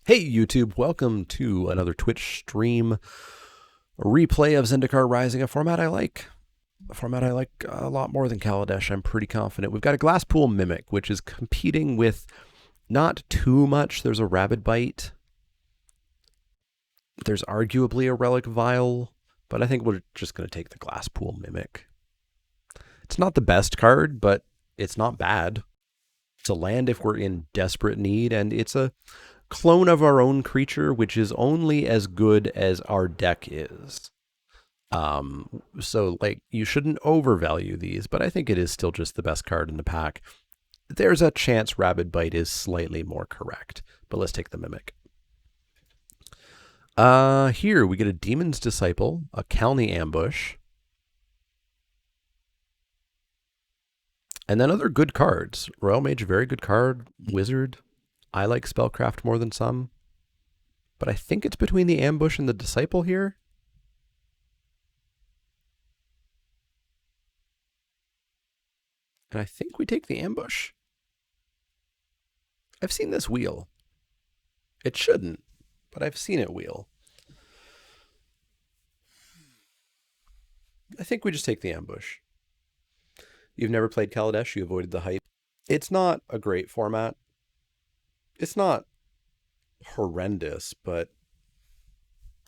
Hey YouTube, welcome to another Twitch stream, a replay of Zendikar Rising, a format I like. A format I like a lot more than Kaladesh, I'm pretty confident. We've got a Glasspool Mimic, which is competing with not too much. There's a Rabid Bite. There's arguably a Relic Vial, but I think we're just going to take the Glasspool Mimic. It's not the best card, but it's not bad. It's a land if we're in desperate need, and it's a clone of our own creature, which is only as good as our deck is. So like you shouldn't overvalue these, but I think it is still just the best card in the pack. There's a chance Rabid Bite is slightly more correct, but let's take the Mimic. Here we get a Demon's Disciple, a Kalni Ambush, and then other good cards. Royal Mage, very good card. Wizard, I like Spellcraft more than some, but I think it's between the Ambush and the Disciple here. And I think we take the Ambush. I've seen this wheel. It shouldn't, but I've seen it wheel. I think we just take the Ambush. You've never played Kaladesh, you avoided the hype. It's not a great format. It's not horrendous, but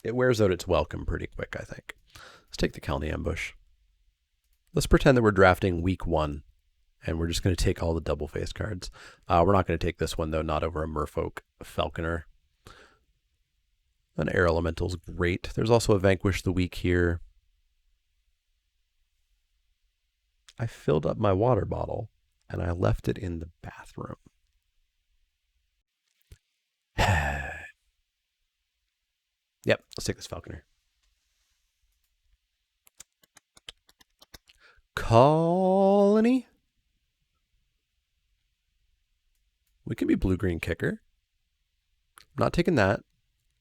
it wears out its welcome pretty quick, I think. Let's take the Kalni Ambush. Let's pretend that we're drafting week 1, and we're just going to take all the double-faced cards. We're not going to take this one, though, not over a Merfolk Falconer. An Air Elemental's great. There's also a Vanquish the Weak here. I filled up my water bottle, and I left it in the bathroom. Yep, let's take this Falconer. Colony? We could be blue-green kicker. I'm not taking that.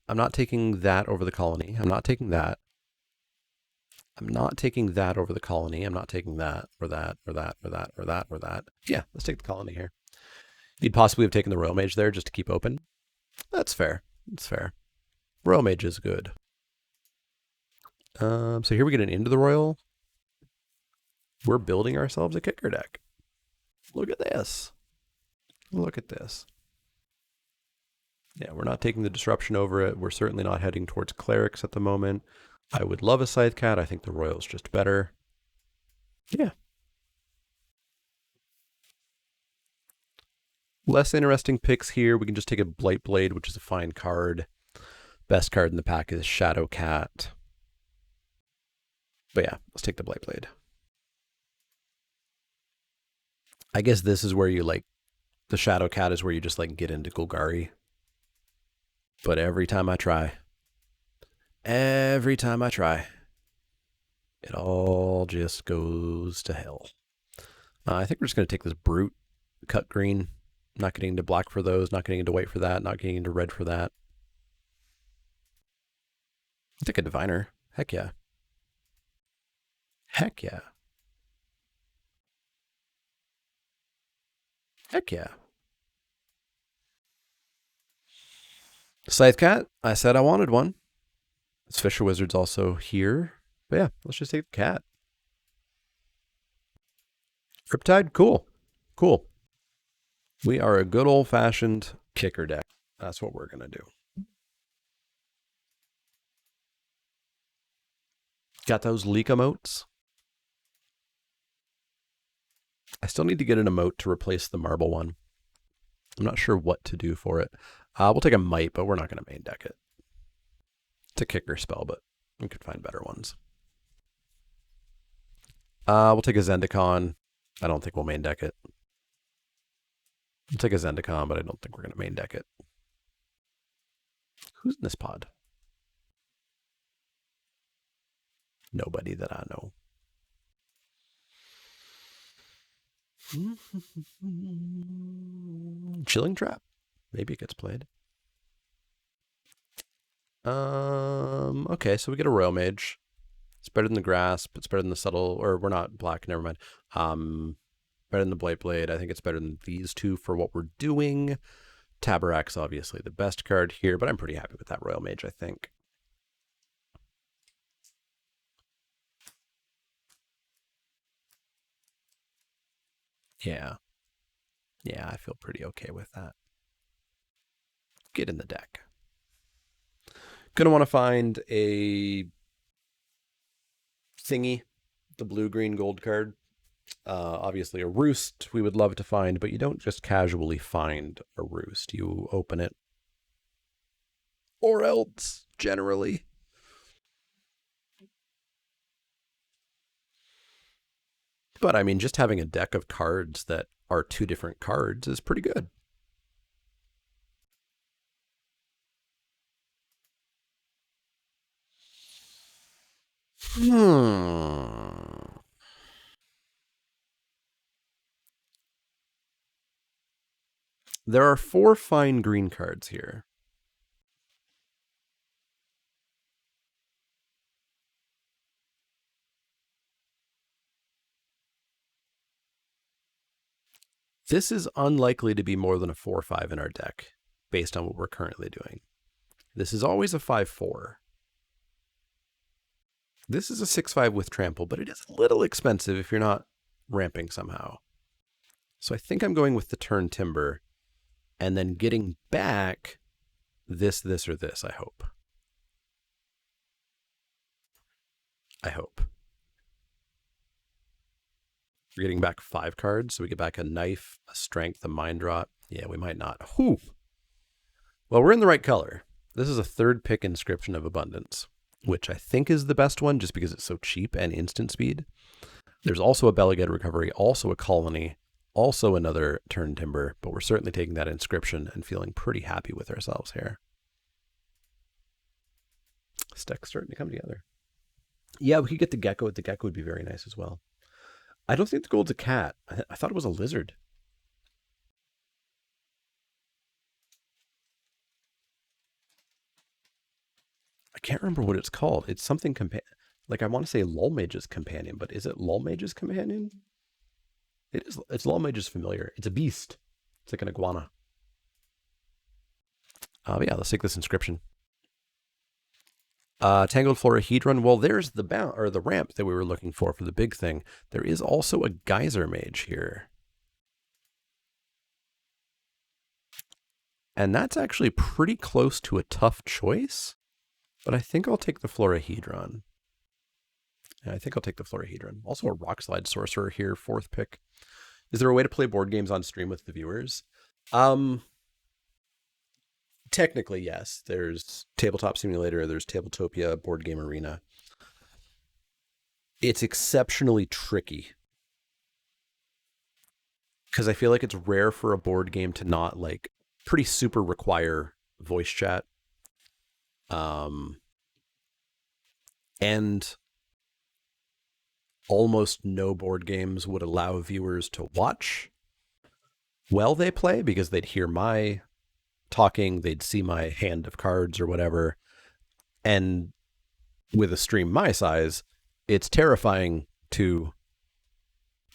I'm not taking that over the Colony. I'm not taking that. I'm not taking that over the Colony. I'm not taking that, or that, or that, or that, or that, or that. Yeah, let's take the Colony here. You'd possibly have taken the Royal Mage there just to keep open. That's fair. That's fair. Royal Mage is good. So here we get an Into the Royal. We're building ourselves a kicker deck. Look at this. Look at this. Yeah, we're not taking the disruption over it. We're certainly not heading towards clerics at the moment. I would love a Scythe Cat. I think the Royal's just better. Yeah. Less interesting picks here. We can just take a Blightblade, which is a fine card. Best card in the pack is Shadow Cat. But yeah, let's take the Blightblade. I guess this is where you like, the Shadow Cat is where you just like get into Golgari. But every time I try, it all just goes to hell. I think we're just going to take this Brute, cut green. Not getting into black for those, not getting into white for that, not getting into red for that. I'll take a Diviner. Heck yeah. Heck yeah. Heck yeah. Scythe Cat, I said I wanted one. This Fisher Wizard's also here. But yeah, let's just take the cat. Riptide, cool. Cool. We are a good old-fashioned kicker deck. That's what we're going to do. Got those Leek emotes. I still need to get an emote to replace the marble one. I'm not sure what to do for it. We'll take a Might, but we're not going to main deck it. It's a kicker spell, but we could find better ones. We'll take a Zendikar. I don't think we'll main deck it. We'll take a Zendikar, but I don't think we're going to main deck it. Who's in this pod? Nobody that I know. Chilling Trap. Maybe it gets played. Okay, so we get a Royal Mage. It's better than the Grasp. It's better than the Subtle, or we're not black, never mind. Better than the Blightblade. I think it's better than these two for what we're doing. Tabarak's obviously the best card here, but I'm pretty happy with that Royal Mage, I think. Yeah. Yeah, I feel pretty okay with that. Get in the deck. Gonna want to find a thingy, the blue, green, gold card. Obviously, a roost we would love to find, but you don't just casually find a roost. You open it, or else, generally. But I mean, just having a deck of cards that are two different cards is pretty good. Hmm. There are 4 fine green cards here. This is unlikely to be more than a 4/5 in our deck, based on what we're currently doing. This is always a 5/4. This is a 6/5 with trample, but it is a little expensive if you're not ramping somehow. So I think I'm going with the turn timber and then getting back this, or this, I hope. I hope. We're getting back 5 cards, so we get back a knife, a strength, a mind rot. Yeah, we might not. Whew. Well, we're in the right color. This is a 3rd pick Inscription of Abundance, which I think is the best one just because it's so cheap and instant speed. There's also a Beleged Recovery, also a Colony, also another Turn Timber, but we're certainly taking that Inscription and feeling pretty happy with ourselves here. This deck's starting to come together. Yeah, we could get the Gecko. The Gecko would be very nice as well. I don't think the gold's a cat. I thought it was a lizard. I can't remember what it's called. It's something like I want to say Lulmage's companion, but is it Lulmage's companion? It is. It's Lulmage's familiar. It's a beast. It's like an iguana. But yeah, let's take this inscription. Tangled Florahedron. Well, there's the or the ramp that we were looking for the big thing. There is also a Geyser Mage here. And that's actually pretty close to a tough choice. But I think I'll take the Florahedron. Yeah, I think I'll take the Florahedron. Also a Rock Slide Sorcerer here, 4th pick. Is there a way to play board games on stream with the viewers? Technically, yes. There's Tabletop Simulator, there's Tabletopia, Board Game Arena. It's exceptionally tricky because I feel like it's rare for a board game to not like pretty super require voice chat. And almost no board games would allow viewers to watch while they play because they'd hear my talking, they'd see my hand of cards or whatever. And with a stream my size, it's terrifying to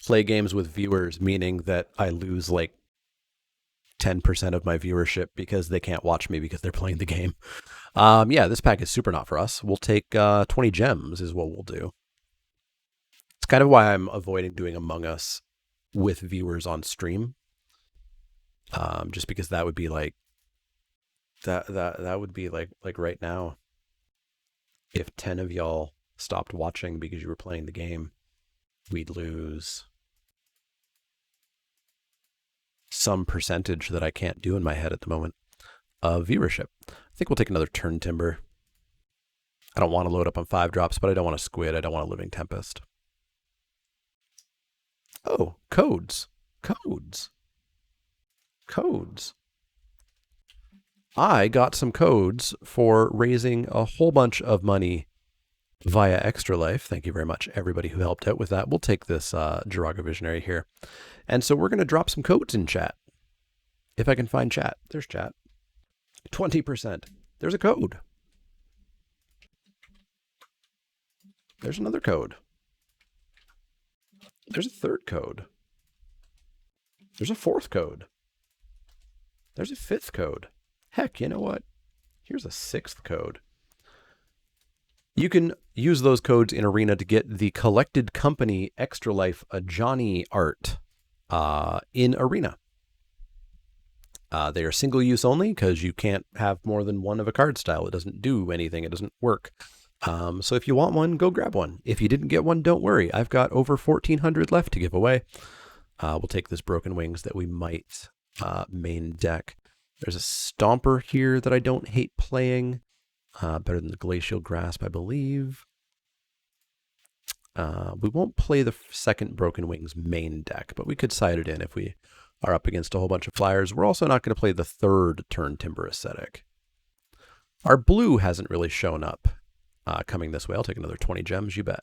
play games with viewers, meaning that I lose like 10% of my viewership because they can't watch me because they're playing the game. Yeah, this pack is super not for us. We'll take 20 gems is what we'll do. It's kind of why I'm avoiding doing Among Us with viewers on stream. Just because that would be like that would be like right now. If 10 of y'all stopped watching because you were playing the game, we'd lose some percentage that I can't do in my head at the moment of viewership. I think we'll take another Turn Timber. I don't want to load up on 5 drops, but I don't want a Squid. I don't want a Living Tempest. Oh, codes. Codes. Codes. I got some codes for raising a whole bunch of money via Extra Life. Thank you very much, everybody who helped out with that. We'll take this Jiraga Visionary here. And so we're going to drop some codes in chat. If I can find chat. There's chat. 20%. There's a code. There's another code. There's a 3rd code. There's a 4th code. There's a fifth code. Heck, you know what? Here's a sixth code. You can use those codes in Arena to get the Collected Company Extra Life Ajani art in Arena. They are single use only because you can't have more than one of a card style. It doesn't do anything. It doesn't work. So if you want one, go grab one. If you didn't get one, don't worry. I've got over 1,400 left to give away. We'll take this Broken Wings that we might main deck. There's a Stomper here that I don't hate playing. Better than the Glacial Grasp, I believe. We won't play the second Broken Wings main deck, but we could side it in if we are up against a whole bunch of flyers. We're also not going to play the third turn Timber Ascetic. Our blue hasn't really shown up coming this way. I'll take another 20 gems, you bet.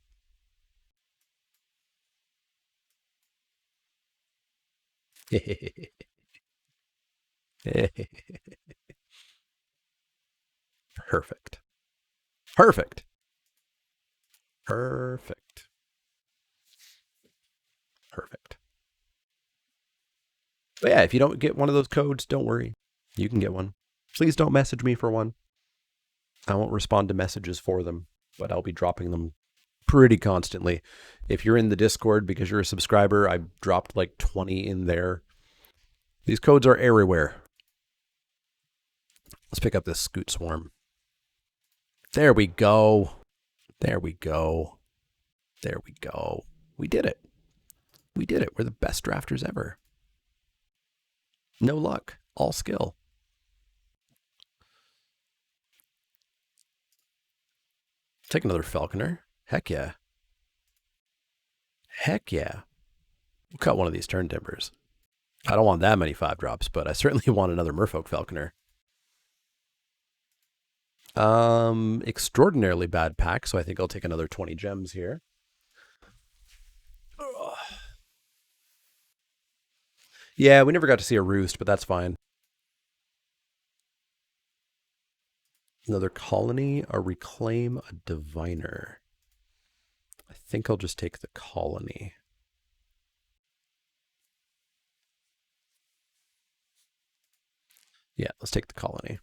Perfect. Perfect. Perfect. Perfect. But yeah, if you don't get one of those codes, don't worry. You can get one. Please don't message me for one. I won't respond to messages for them, but I'll be dropping them pretty constantly. If you're in the Discord because you're a subscriber, I've dropped like 20 in there. These codes are everywhere. Let's pick up this Scoot Swarm. There we go. There we go. There we go. We did it. We did it. We're the best drafters ever. No luck. All skill. Take another Falconer. Heck yeah. Heck yeah. We'll cut one of these turn timbers. I don't want that many 5-drops, but I certainly want another Merfolk Falconer. Extraordinarily bad pack, so I think I'll take another 20 gems here. Ugh. Yeah, we never got to see a roost, but that's fine. Another colony, a reclaim, a diviner. I think I'll just take the colony. Yeah, let's take the colony.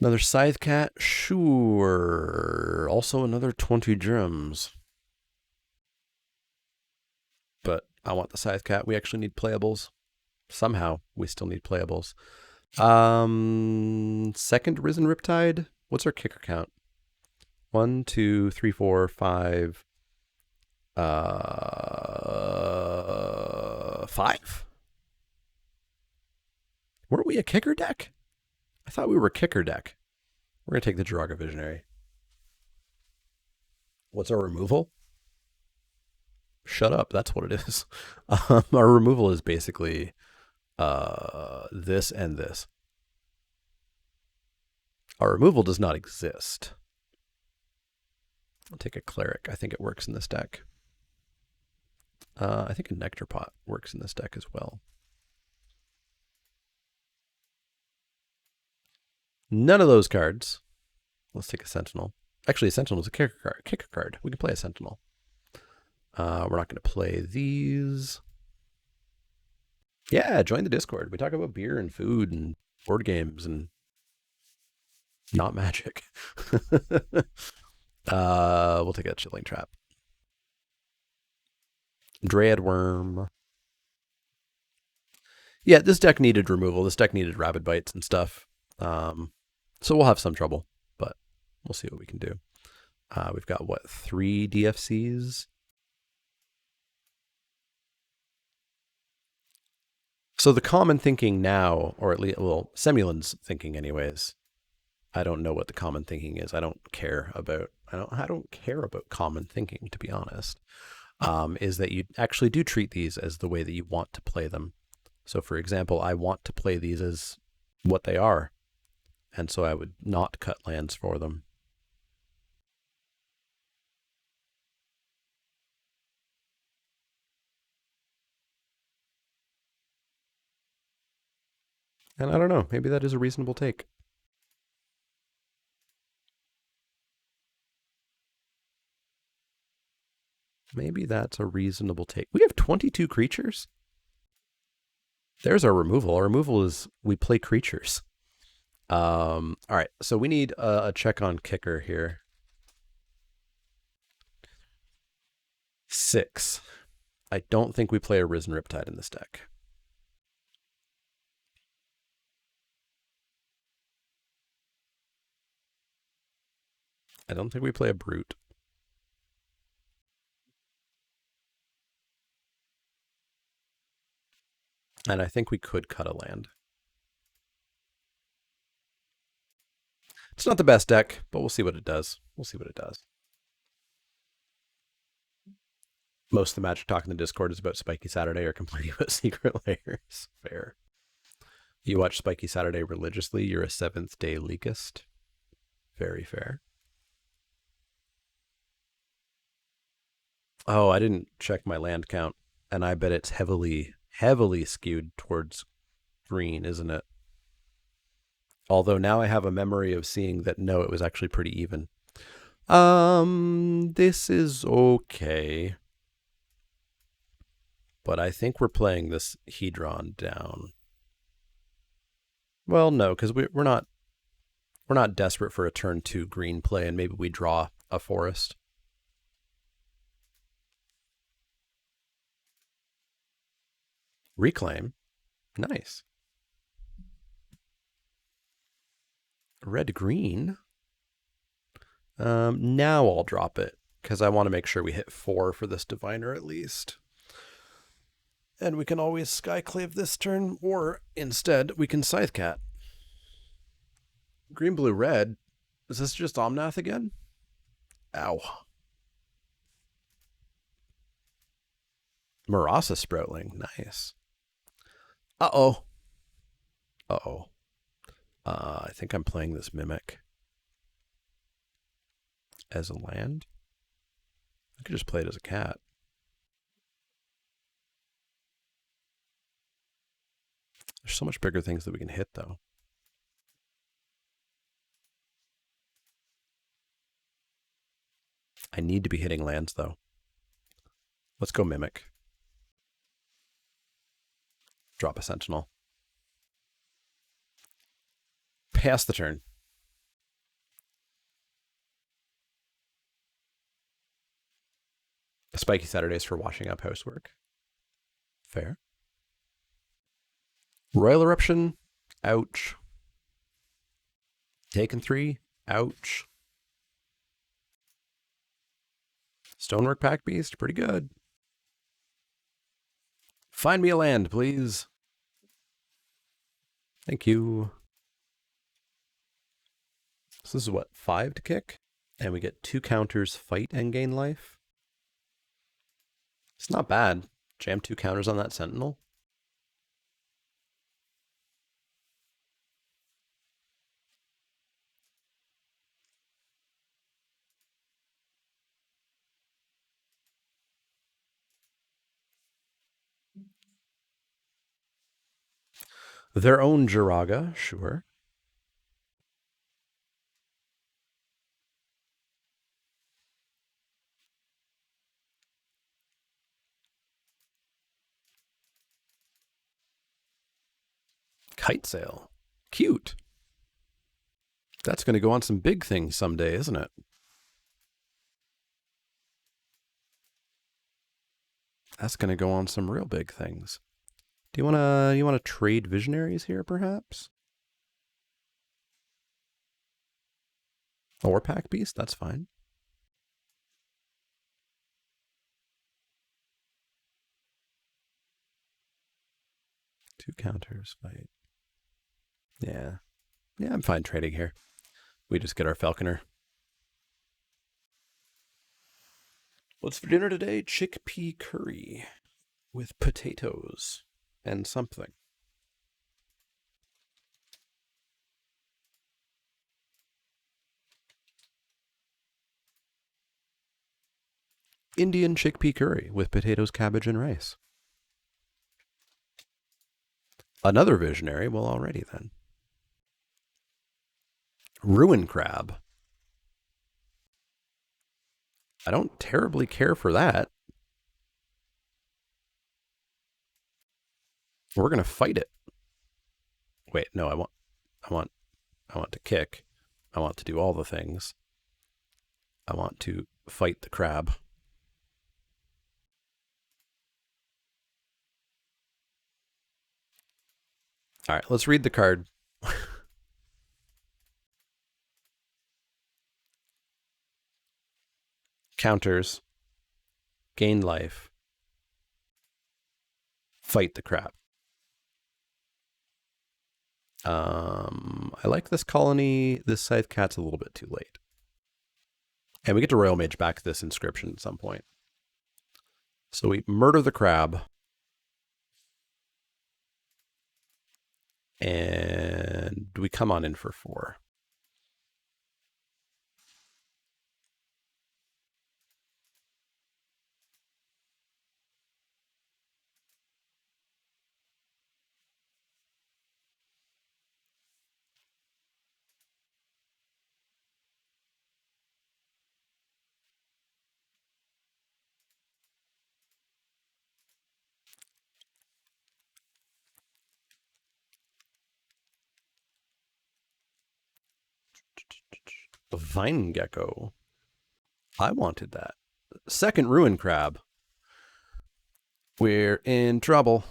Another Scythe Cat? Sure. Also another 20 gems. But I want the Scythe Cat. We actually need playables. Somehow, we still need playables. Second Risen Riptide? What's our kicker count? 1, 2, 3, 4, 5. 5? Weren't we a kicker deck? I thought we were a kicker deck. We're going to take the Jiraga Visionary. What's our removal? Shut up. That's what it is. Our removal is basically this and this. Our removal does not exist. I'll take a Cleric. I think it works in this deck. I think a Nectar Pot works in this deck as well. None of those cards. Let's take a Sentinel. Actually, a Sentinel is a kicker card. We can play a Sentinel. We're not going to play these. Yeah, join the Discord. We talk about beer and food and board games and not magic. We'll take a Chilling Trap. Dread Worm. Yeah, this deck needed removal. This deck needed Rabid Bites and stuff. So we'll have some trouble, but we'll see what we can do. We've got, what, 3 DFCs? So the common thinking now, or at least, well, Semulin's thinking anyways. I don't know what the common thinking is. I don't care about common thinking, to be honest. Is that you actually do treat these as the way that you want to play them. So for example, I want to play these as what they are. And so I would not cut lands for them. And I don't know, maybe that is a reasonable take. Maybe that's a reasonable take. We have 22 creatures? There's our removal. Our removal is we play creatures. All right, so we need a check on kicker here. 6. I don't think we play a Risen Riptide in this deck. I don't think we play a Brute. And I think we could cut a land. It's not the best deck, but we'll see what it does. We'll see what it does. Most of the Magic talk in the Discord is about Spiky Saturday or complaining about Secret Layers. Fair. You watch Spiky Saturday religiously, you're a 7th day leakist. Very fair. Oh, I didn't check my land count, and I bet it's heavily, heavily skewed towards green, isn't it? Although now I have a memory of seeing that no, it was actually pretty even. This is okay. But I think we're playing this Hedron down. Well, no, because we're not desperate for a turn 2 green play, and maybe we draw a forest. Reclaim. Nice. Red green. Now I'll drop it because I want to make sure we hit 4 for this diviner at least. And we can always Skyclave this turn, or instead we can Scythecat. Green, blue, red. Is this just Omnath again? Ow. Marasa Sproutling. Nice. Uh-oh. Uh-oh. I think I'm playing this Mimic as a land. I could just play it as a cat. There's so much bigger things that we can hit, though. I need to be hitting lands, though. Let's go Mimic. Drop a Sentinel. Pass the turn. Spiky Saturdays for washing up housework. Fair. Royal Eruption. Ouch. Taken 3. Ouch. Stonework Pack Beast. Pretty good. Find me a land, please. Thank you. So this is what, 5 to kick? And we get 2 counters, fight, and gain life. It's not bad. Jam 2 counters on that Sentinel. Their own Jiraga, sure. Kite Sail. Cute. That's going to go on some big things someday, isn't it? That's going to go on some real big things. Do you want to trade Visionaries here, perhaps? Or Pack Beast? That's fine. Two counters, fight. Yeah. Yeah, I'm fine trading here. We just get our Falconer. What's for dinner today? Chickpea curry with potatoes and something. Indian chickpea curry with potatoes, cabbage, and rice. Another visionary? Well, already then. Ruin crab. I don't terribly care for that. We're gonna fight it. Wait, no, I want to kick. I want to do all the things. I want to fight the crab. All right, let's read the card. Counters, gain life, fight the crab. I like this colony. This Scythe Cat's a little bit too late. And we get to Royal Mage back this inscription at some point. So we murder the crab. And we come on in for 4. The Vine Gecko. I wanted that. Second Ruin Crab. We're in trouble.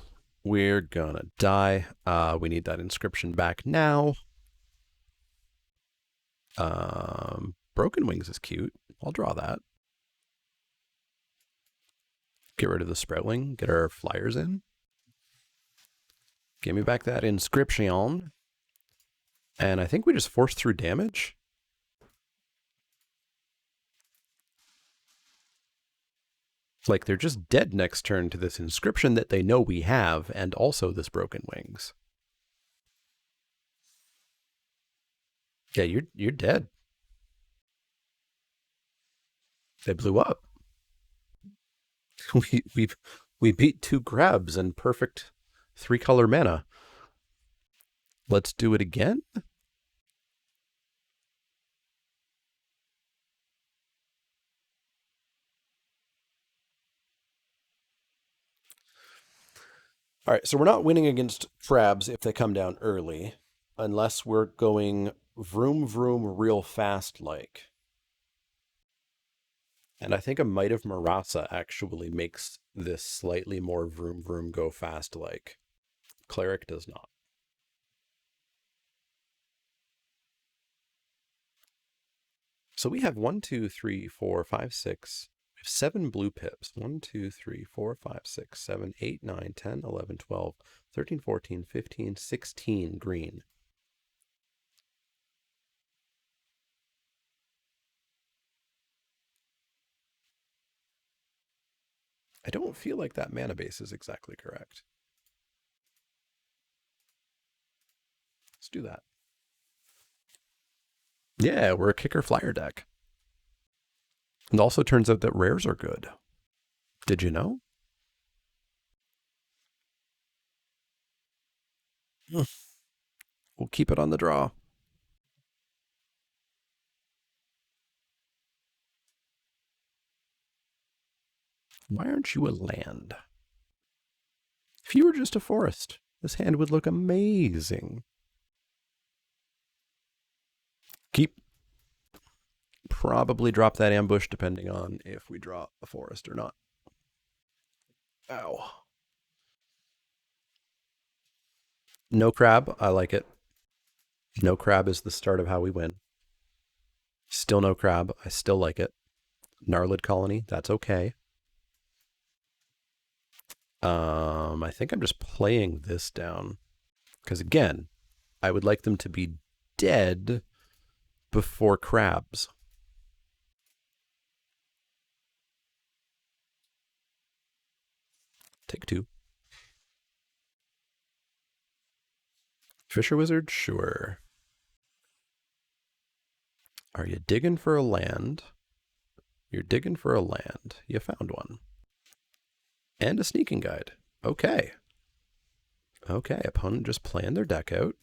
We're gonna die. We need that inscription back now. Broken Wings is cute. I'll draw that. Get rid of the Sproutling. Get our flyers in. Give me back that inscription. And I think we just forced through damage. Like they're just dead next turn to this inscription that they know we have, and also this Broken Wings. Yeah, you're dead. They blew up. We beat 2 crabs and perfect 3-color mana. Let's do it again. All right, so we're not winning against crabs if they come down early, unless we're going vroom vroom real fast like. And I think a Might of Marasa actually makes this slightly more vroom vroom go fast like. Cleric does not. So we have 1, 2, 3, 4, 5, 6. We have 7 blue pips. 1, 2, 3, 4, 5, 6, 7, 8, 9, 10, 11, 12, 13, 14, 15, 16 green. I don't feel like that mana base is exactly correct. Let's do that. Yeah, we're a kicker flyer deck. And also turns out that rares are good. Did you know? We'll keep it on the draw. Why aren't you a land? If you were just a forest, this hand would look amazing. Keep. Probably drop that ambush depending on if we draw a forest or not. Ow. No crab, I like it. No crab is the start of how we win. Still no crab, I still like it. Gnarlid Colony, that's okay. I think I'm just playing this down. Because again, I would like them to be dead before crabs. Take 2. Fisher Wizard? Sure. Are you digging for a land? You're digging for a land. You found one. And a sneaking guide. Okay. Okay, opponent just planned their deck out.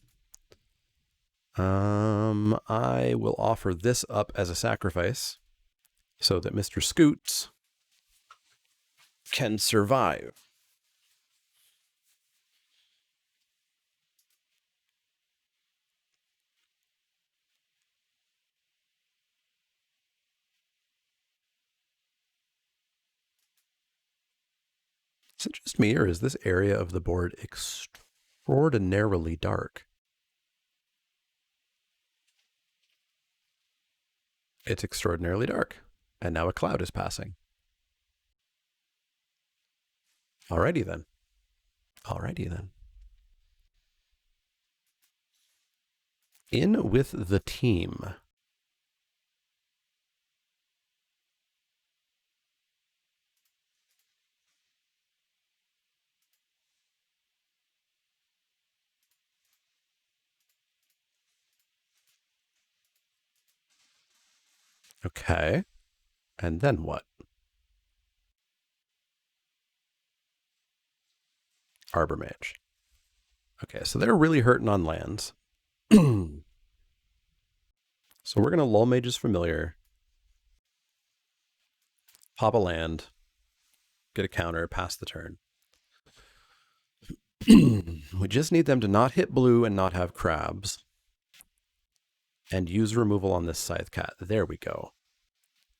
I will offer this up as a sacrifice so that Mr. Scoots can survive. Is it just me, or is this area of the board extraordinarily dark? It's extraordinarily dark. And now a cloud is passing. Alrighty then. Alrighty then. In with the team. Okay. And then what? Arbor Mage. Okay, so they're really hurting on lands. So we're going to lull Mage's Familiar, pop a land, get a counter, pass the turn. We just need them to not hit blue and not have crabs. And use removal on this Scythe Cat. There we go.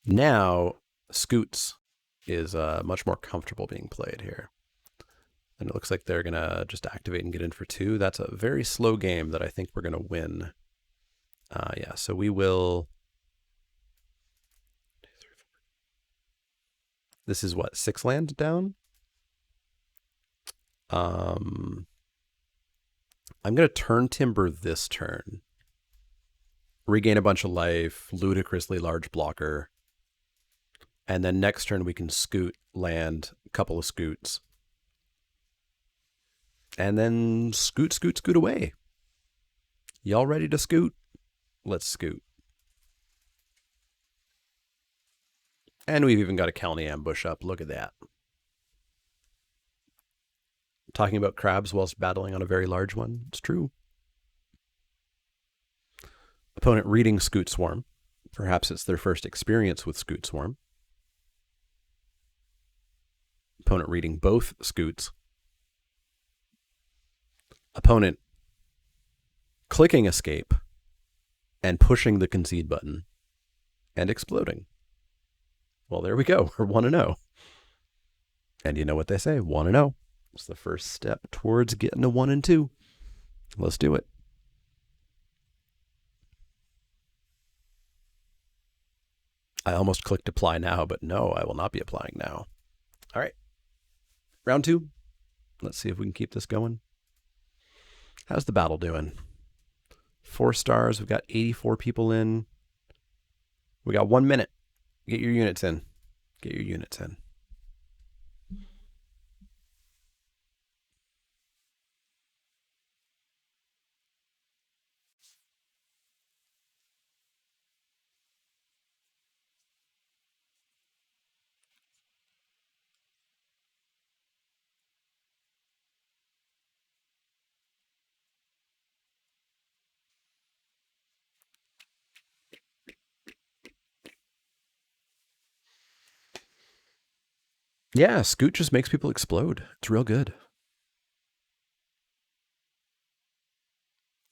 Now, Scoots is much more comfortable being played here. And it looks like they're going to just activate and get in for 2. That's a very slow game that I think we're going to win. Yeah, so we will... This is what, 6 land down? I'm going to turn Timber this turn. Regain a bunch of life, ludicrously large blocker. And then next turn we can scoot, land, a couple of scoots. And then scoot, scoot, scoot away. Y'all ready to scoot? Let's scoot. And we've even got a Kelny ambush up. Look at that. Talking about crabs whilst battling on a very large one. It's true. Opponent reading Scoot Swarm. Perhaps it's their first experience with Scoot Swarm. Opponent reading both Scoots. Opponent clicking Escape and pushing the Concede button and exploding. Well, there we go. We're 1-0. And you know what they say, 1-0. It's the first step towards getting to 1 and 2. Let's do it. I almost clicked apply now, but no, I will not be applying now. All right. Round 2. Let's see if we can keep this going. How's the battle doing? 4 stars. We've got 84 people in. We got 1 minute. Get your units in. Get your units in. Yeah, Scoot just makes people explode. It's real good.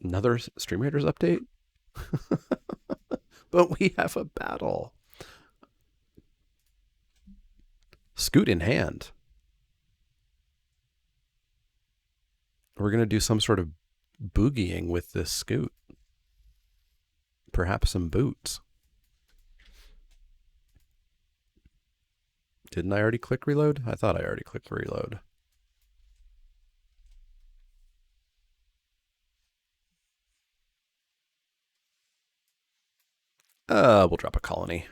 Another Stream Raiders update? But we have a battle. Scoot in hand. We're going to do some sort of boogieing with this Scoot. Perhaps some boots. Didn't I already click reload? I thought I already clicked reload. We'll drop a colony.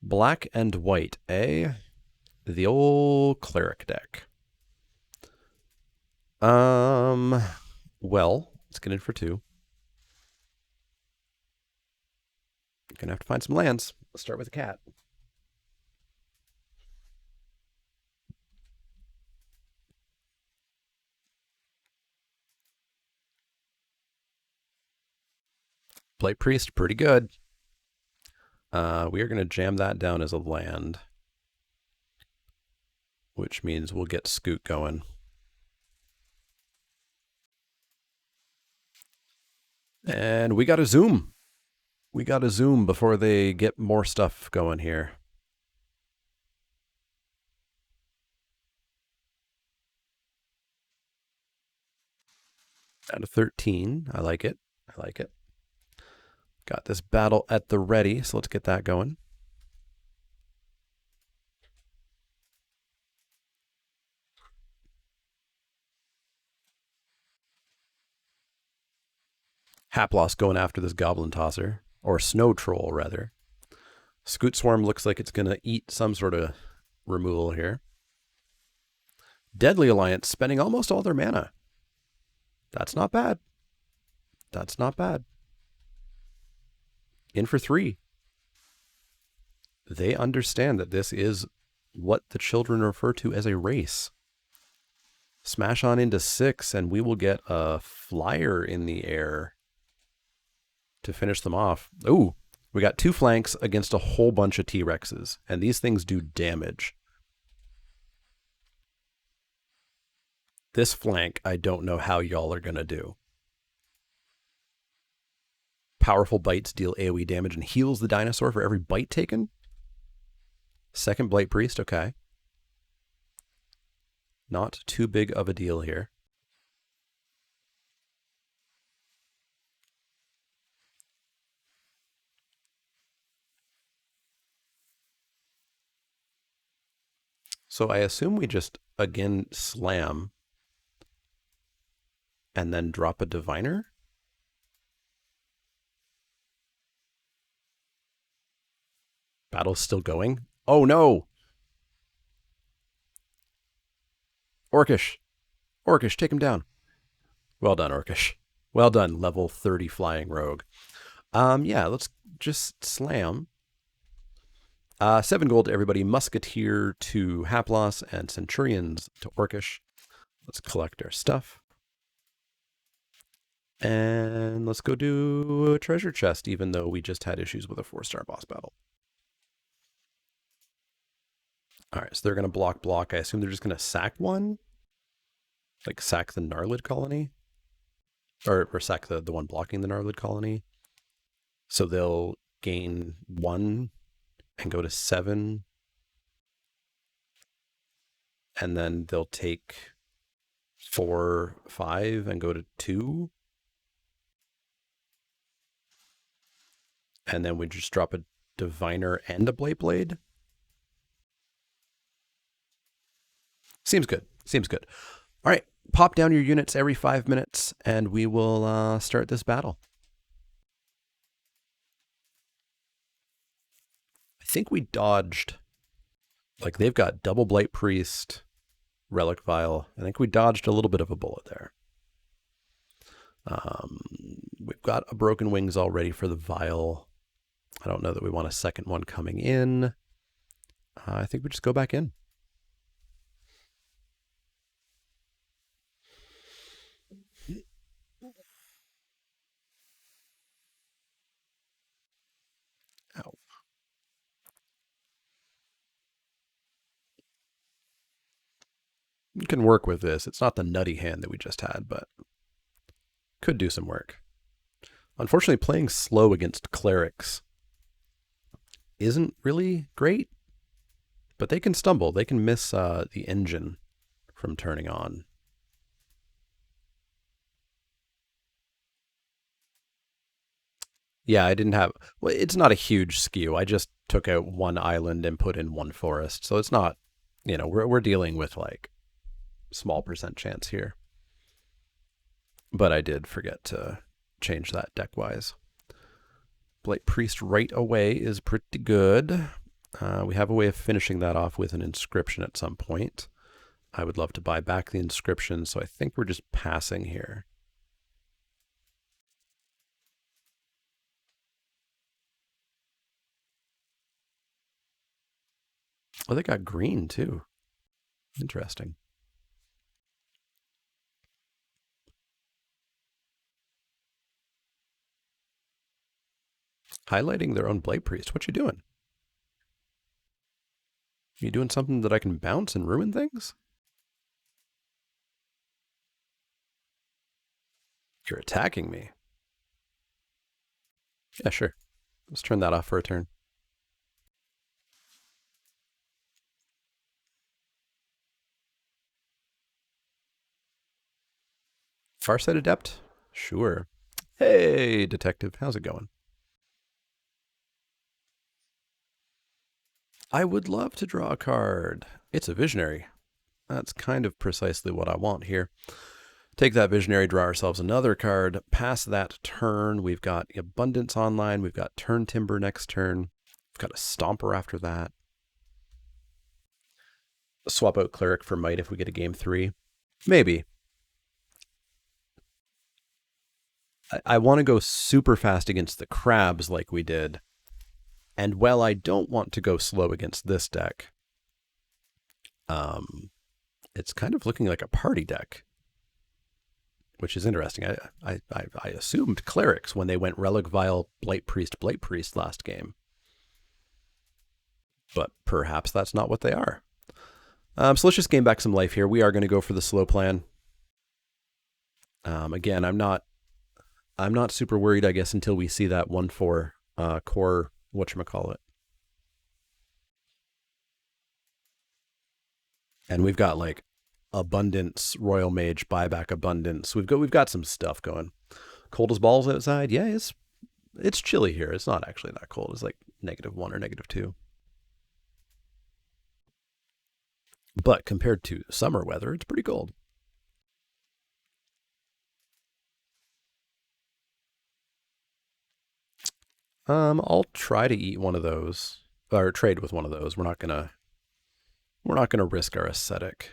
Black and white, eh? The old cleric deck. Well, let's get in for 2. Gonna have to find some lands. Let's start with a cat. Blight Priest, pretty good. We are going to jam that down as a land, which means we'll get Scoot going. And we got to zoom. We got to zoom before they get more stuff going here. Down to 13. I like it. I like it. Got this battle at the ready, so let's get that going. Haplos going after this goblin tosser, or snow troll rather. Scoot Swarm looks like it's going to eat some sort of removal here. Deadly Alliance spending almost all their mana. That's not bad. That's not bad. In for 3. They understand that this is what the children refer to as a race. Smash on into 6, and we will get a flyer in the air to finish them off. Ooh, we got 2 flanks against a whole bunch of T-Rexes, and these things do damage. This flank, I don't know how y'all are going to do. Powerful bites deal AoE damage and heals the dinosaur for every bite taken. Second Blight Priest, okay. Not too big of a deal here. So I assume we just, again, slam and then drop a diviner? Battle's still going? Oh no! Orcish! Orcish, take him down. Well done, Orcish. Well done, level 30 flying rogue. Yeah, let's just slam. 7 gold to everybody. Musketeer to Haplos and Centurions to Orcish. Let's collect our stuff. And let's go do a treasure chest, even though we just had issues with a 4-star boss battle. All right, so they're going to block. I assume they're just going to sack one? Like sack the Gnarlid colony? Or sack the one blocking the Gnarlid colony? So they'll gain 1 and go to 7. And then they'll take 4, 5 and go to 2. And then we just drop a Diviner and a Blade. Seems good. Seems good. All right, pop down your units every 5 minutes, and we will start this battle. I think we dodged. Like, they've got double Blight Priest, Relic Vial. I think we dodged a little bit of a bullet there. We've got a Broken Wings already for the Vial. I don't know that we want a second one coming in. I think we just go back in. Ow. You can work with this. It's not the nutty hand that we just had, but could do some work. Unfortunately, playing slow against clerics isn't really great, but they can stumble. They can miss the engine from turning on. Yeah, I didn't have... Well, it's not a huge skew. I just took out 1 island and put in 1 forest. So it's not... You know, we're dealing with, like, small percent chance here. But I did forget to change that deck-wise. Blight Priest right away is pretty good. We have a way of finishing that off with an inscription at some point. I would love to buy back the inscription, so I think we're just passing here. Oh, they got green too. Interesting. Highlighting their own Blight Priest. What you doing? You doing something that I can bounce and ruin things? You're attacking me. Yeah, sure. Let's turn that off for a turn. Farsight Adept? Sure. Hey, detective, how's it going? I would love to draw a card. It's a visionary. That's kind of precisely what I want here. Take that visionary, draw ourselves another card. Pass that turn. We've got Abundance online. We've got Turn Timber next turn. We've got a Stomper after that. Swap out Cleric for Might if we get a game 3. Maybe. I want to go super fast against the crabs like we did. And while I don't want to go slow against this deck, it's kind of looking like a party deck, which is interesting. I assumed clerics when they went Relic Vial, Blight Priest last game, but perhaps that's not what they are. So let's just gain back some life here. We are going to go for the slow plan. Again, I'm not super worried, I guess, until we see that 1/4 core whatchamacallit. And we've got like abundance, Royal Mage, buyback abundance. We've got some stuff going. Cold as balls outside. Yeah, it's chilly here. It's not actually that cold. It's like -1 or -2. But compared to summer weather, it's pretty cold. I'll try to eat one of those or trade with one of those. We're not gonna risk our aesthetic.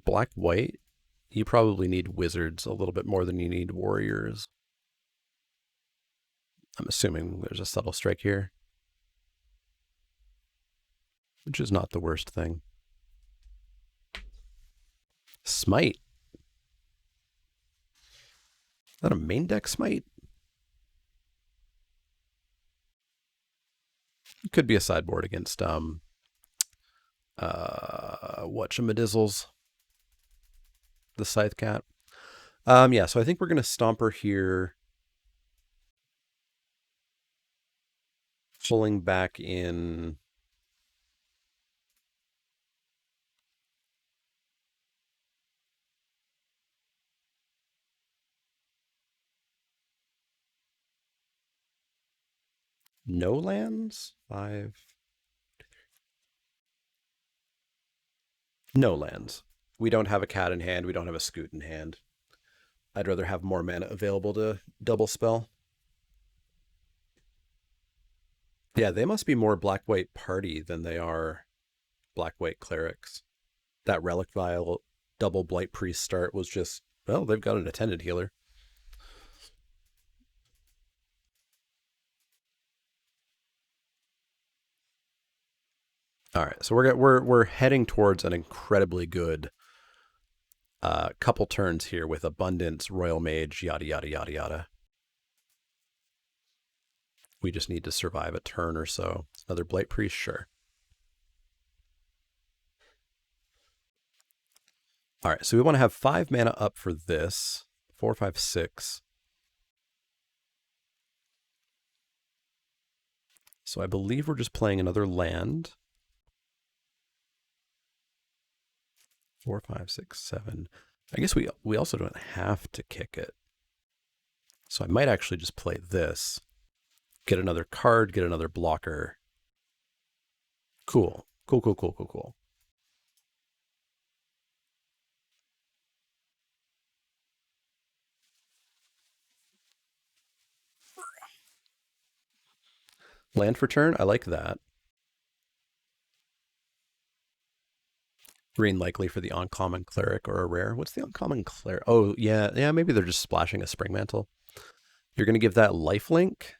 Black white. You probably need wizards a little bit more than you need warriors. I'm assuming there's a subtle strike here, which is not the worst thing. Smite. Is that a main deck smite? It could be a sideboard against whatchamadizzles, the Scythe Cat. Yeah, so I think we're gonna Stomper here, pulling back in. No lands? Five. No lands. We don't have a cat in hand. We don't have a scoot in hand. I'd rather have more mana available to double spell. Yeah, they must be more black white party than they are black white clerics. That relic vial double blight priest start was just, well, they've got an attendant healer. All right, so we're heading towards an incredibly good couple turns here with abundance, royal mage, yada yada yada yada. We just need to survive a turn or so. Another blight priest, sure. All right, so we want to have 5 mana up for this. 4, 5, 6. So I believe we're just playing another land. 4, 5, 6, 7. I guess we also don't have to kick it. So I might actually just play this. Get another card, get another blocker. Cool. Cool, cool, cool, cool, cool. Land for turn, I like that. Green likely for the uncommon cleric or a rare. What's the uncommon cleric? Oh, yeah, maybe they're just splashing a spring mantle. You're going to give that lifelink?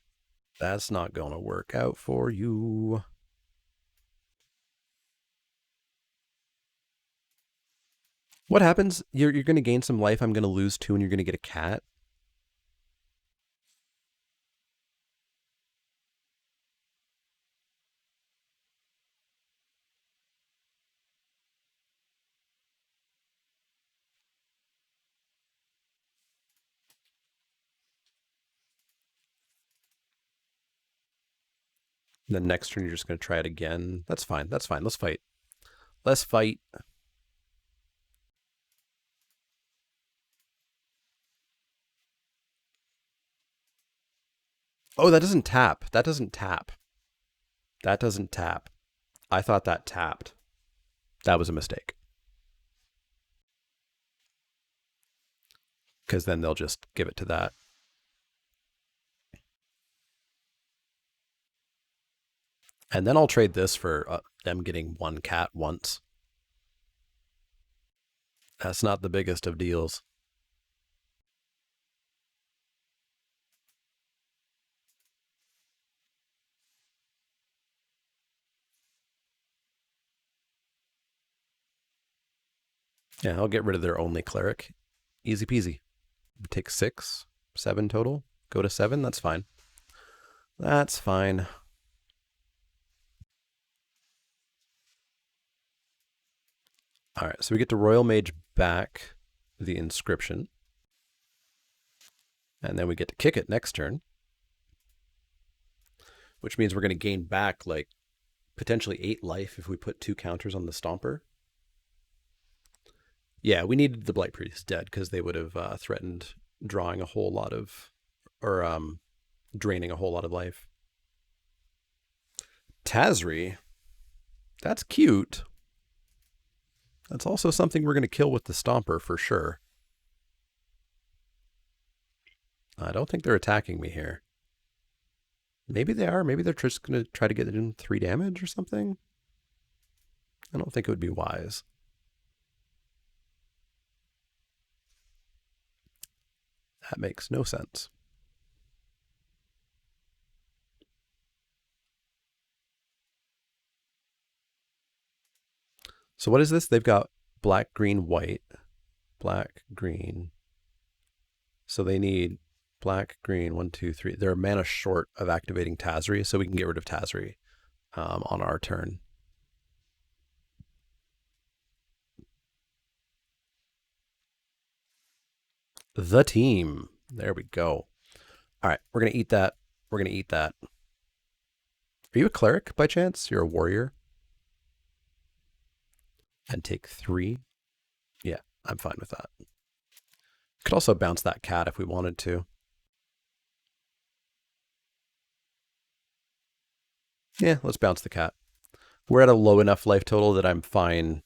That's not going to work out for you. What happens? You're going to gain some life. I'm going to lose 2 and you're going to get a cat. And then next turn, you're just going to try it again. That's fine. That's fine. Let's fight. Let's fight. Oh, that doesn't tap. That doesn't tap. That doesn't tap. I thought that tapped. That was a mistake. Because then they'll just give it to that. And then I'll trade this for them getting one cat once. That's not the biggest of deals. Yeah, I'll get rid of their only cleric. Easy peasy. Take 6, 7 total. Go to 7. That's fine. That's fine. All right, so we get to Royal Mage back the inscription. And then we get to kick it next turn. Which means we're going to gain back like potentially 8 life if we put 2 counters on the Stomper. Yeah, we needed the Blight Priest dead because they would have threatened drawing a whole lot of, or draining a whole lot of life. Tazri, that's cute. That's also something we're going to kill with the Stomper for sure. I don't think they're attacking me here. Maybe they are. Maybe they're just going to try to get it in 3 damage or something. I don't think it would be wise. That makes no sense. So what is this? They've got black, green, white. Black, green. So they need black, green, 1, 2, 3. They're a mana short of activating Tazri, so we can get rid of Tazri on our turn. The team. There we go. All right, we're going to eat that. We're going to eat that. Are you a cleric by chance? You're a warrior? And take 3. Yeah, I'm fine with that. Could also bounce that cat if we wanted to. Yeah, let's bounce the cat. We're at a low enough life total that I'm fine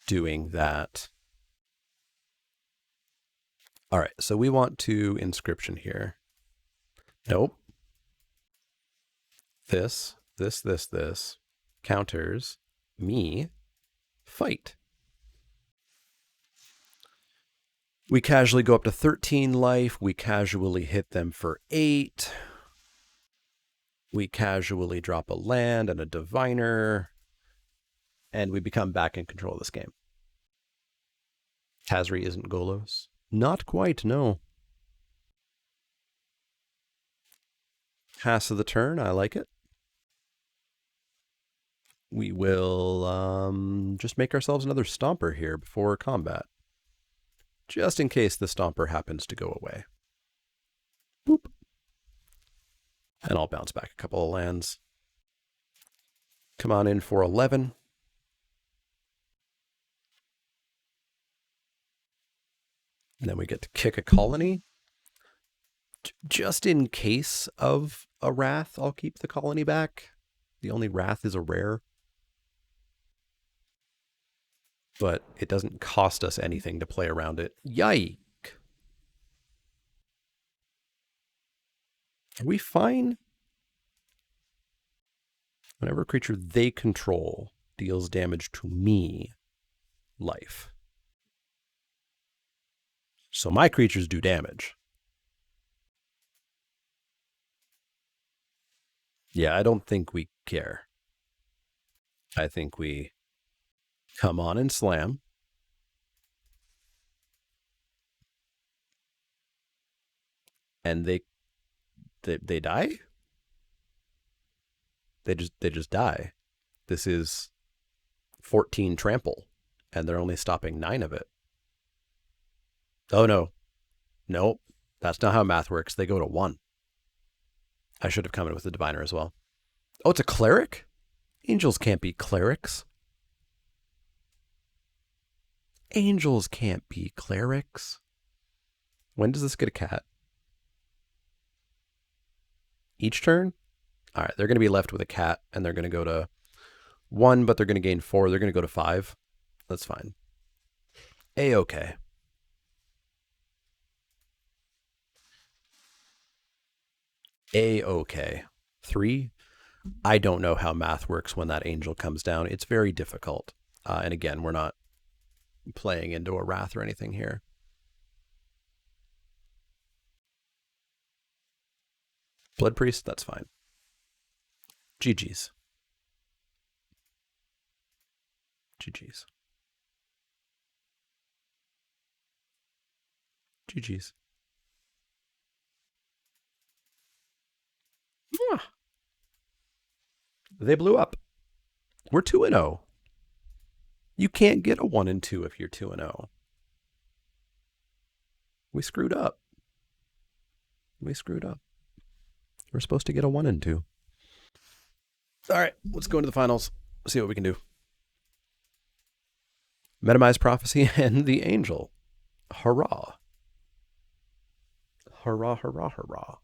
doing that. All right, so we want to inscription here. Nope. This. Counters me. Fight. We casually go up to 13 life. We casually hit them for 8. We casually drop a land and a diviner. And we become back in control of this game. Tazri isn't Golos. Not quite, no. Pass of the turn, I like it. We will just make ourselves another Stomper here before combat. Just in case the Stomper happens to go away. Boop. And I'll bounce back a couple of lands. Come on in for 11. And then we get to kick a colony. Just in case of a Wrath, I'll keep the colony back. The only Wrath is a rare. But it doesn't cost us anything to play around it. Yike! Are we fine? Whenever a creature they control deals damage to me, life. So my creatures do damage. Yeah, I don't think we care. I think we come on and slam. And they die? They just die. This is 14 trample, and they're only stopping 9 of it. Oh no. Nope. That's not how math works. They go to 1. I should have come in with the diviner as well. Oh, it's a cleric? Angels can't be clerics. Angels can't be clerics. When does this get a cat? Each turn? All right, they're going to be left with a cat, and they're going to go to 1, but they're going to gain 4. They're going to go to 5. That's fine. A-okay. A-okay. 3? I don't know how math works when that angel comes down. It's very difficult. And again, we're not playing into a wrath or anything here. Blood Priest, that's fine. GG's. GG's. GG's. They blew up. We're 2-0. You can't get a 1 and 2 if you're 2-0. We screwed up. We screwed up. We're supposed to get a 1 and 2. All right, let's go into the finals. See what we can do. Metamize Prophecy and the Angel. Hurrah. Hurrah, hurrah, hurrah.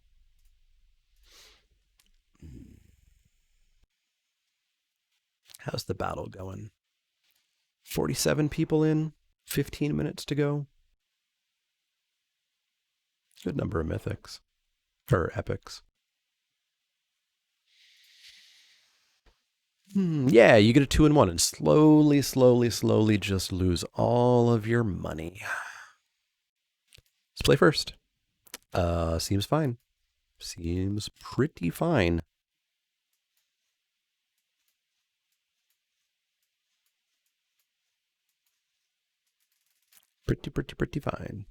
How's the battle going? 47 people in, 15 minutes to go. Good number of mythics. Or epics. Yeah, you get a 2 and 1 and slowly, slowly, slowly just lose all of your money. Let's play first. Seems fine. Seems pretty fine. Pretty fine.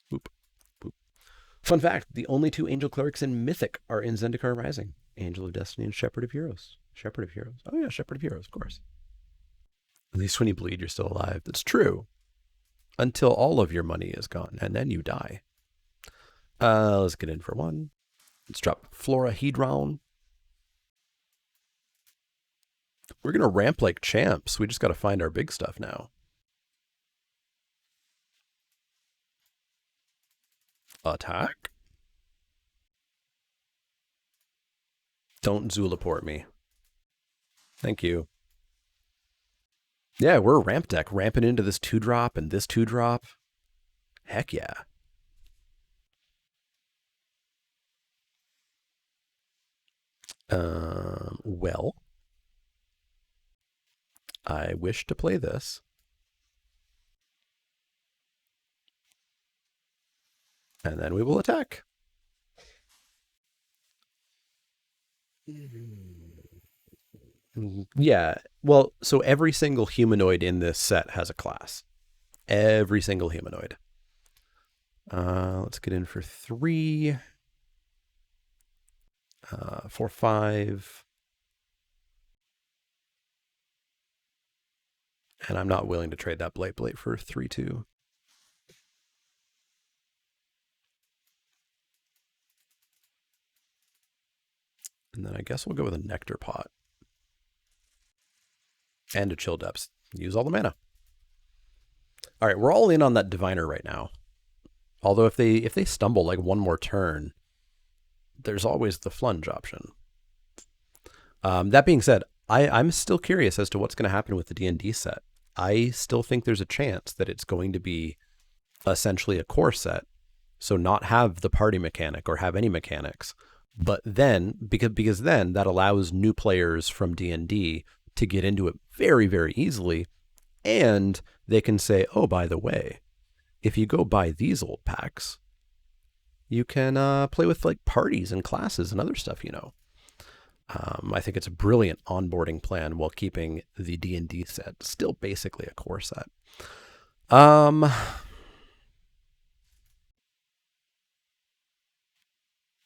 Boop, boop. Fun fact, the only 2 angel clerics in Mythic are in Zendikar Rising. Angel of Destiny and Shepherd of Heroes. Shepherd of Heroes. Oh yeah, Shepherd of Heroes, of course. At least when you bleed, you're still alive. That's true. Until all of your money is gone, and then you die. Let's get in for 1. Let's drop Florahedron. We're going to ramp like champs. We just got to find our big stuff now. Attack. Don't Zulaport me. Thank you. Yeah, we're a ramp deck, ramping into this 2-drop and this 2-drop. Heck yeah. Well, I wish to play this. And then we will attack. Yeah. Well, so every single humanoid in this set has a class. Every single humanoid. Let's get in for 3. 4, 5. And I'm not willing to trade that Blight Blade for 3, 2. And then I guess we'll go with a Nectar Pot. And a Chill Depths. Use all the mana. All right, we're all in on that Diviner right now. Although if they stumble like one more turn, there's always the Flunge option. That being said, I'm still curious as to what's going to happen with the D&D set. I still think there's a chance that it's going to be essentially a core set, so not have the party mechanic or have any mechanics. But then, because then that allows new players from D&D to get into it very, very easily, and they can say, oh, by the way, if you go buy these old packs, you can play with like parties and classes and other stuff, you know. I think it's a brilliant onboarding plan while keeping the D&D set still basically a core set.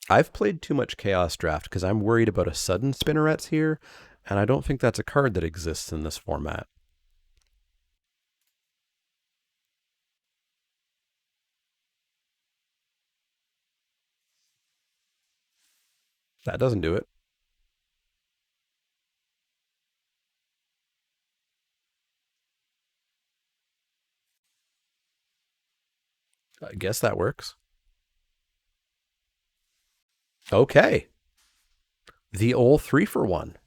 I've played too much Chaos Draft because I'm worried about a sudden Spinnerets here, and I don't think that's a card that exists in this format. That doesn't do it. I guess that works. Okay. The old 3 for 1.